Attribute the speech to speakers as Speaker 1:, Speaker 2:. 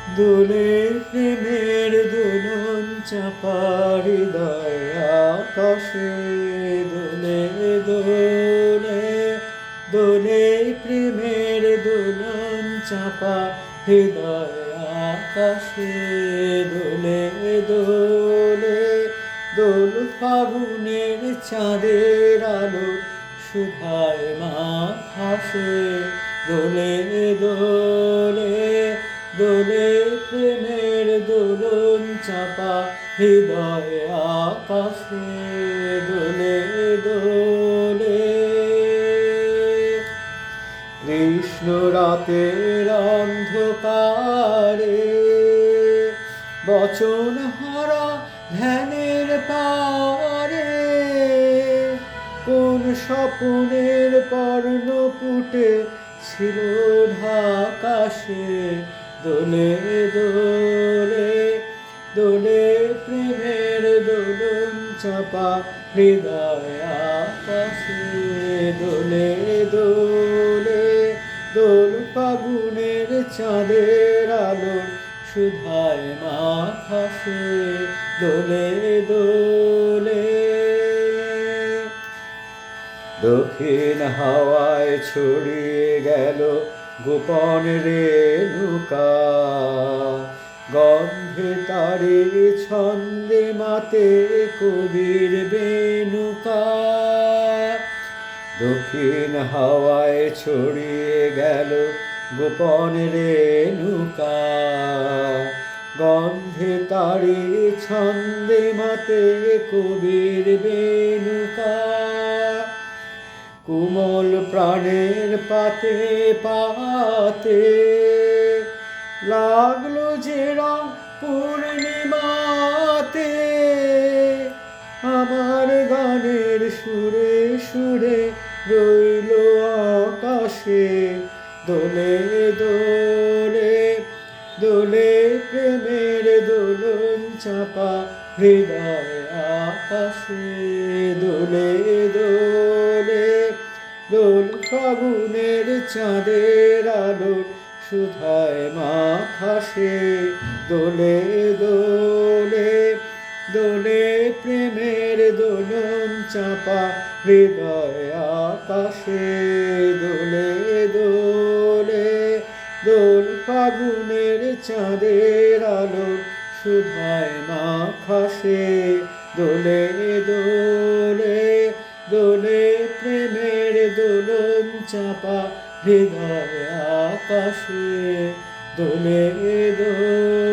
Speaker 1: দোলে প্রেমের দোলন চাপা হৃদয় আকাশে দোলে দোলে দোলে প্রেমের দোলন চাপা হৃদয় আকাশে দোলে দোলে দোল ফাগুনের চাঁদের আলো সুধায় মাথাসে দোলে দোলে দোলে প্রেমের দোলন চাপা হৃদয় আকাশে দোলে দোলে কৃষ্ণ রাতের অন্ধকারে বচন হারা ধ্যানের পারে কোন স্বপ্নের পর্ণপুটে ছিল ঢাকাশে দোলে দোলে দোলে প্রেমের দোলন চাপা হৃদয় আকাশে দোলে দোলে দোল ফাগুনের চাঁদের আলো সুধায় মাথাসে দোলে দোলে দক্ষিণ হাওয়ায় ছড়িয়ে গেল গোপন রেণুকা গন্ধে তারে ছন্দে মাতে কবির বেণুকা দক্ষিণ হাওয়ায় ছড়িয়ে গেল গোপন রেণুকা গন্ধে তারে ছন্দে মাতে কবির বেণুকা কোমল প্রাণের পাতে পাতে লাগলো যে রং পূর্ণিমাতে আমার গানের সুরে সুরে রইল আকাশে দোলে দোলে দোলে প্রেমের দোলন চাপা হৃদয় আকাশে দোলে দোলে দোল ফাগুনের চাঁদের আলো সুধায় মাথাসে দোলে দোলে দোলে প্রেমের দোলন চাপা হৃদয় আকাশে দোলে দোলে দোল ফাগুনের চাঁদের আলো সুধায় মাখাসে দোলে দোলে দোলে প্রেমের দোলন চাপা হৃদয় আকাশে দোলে দোলে।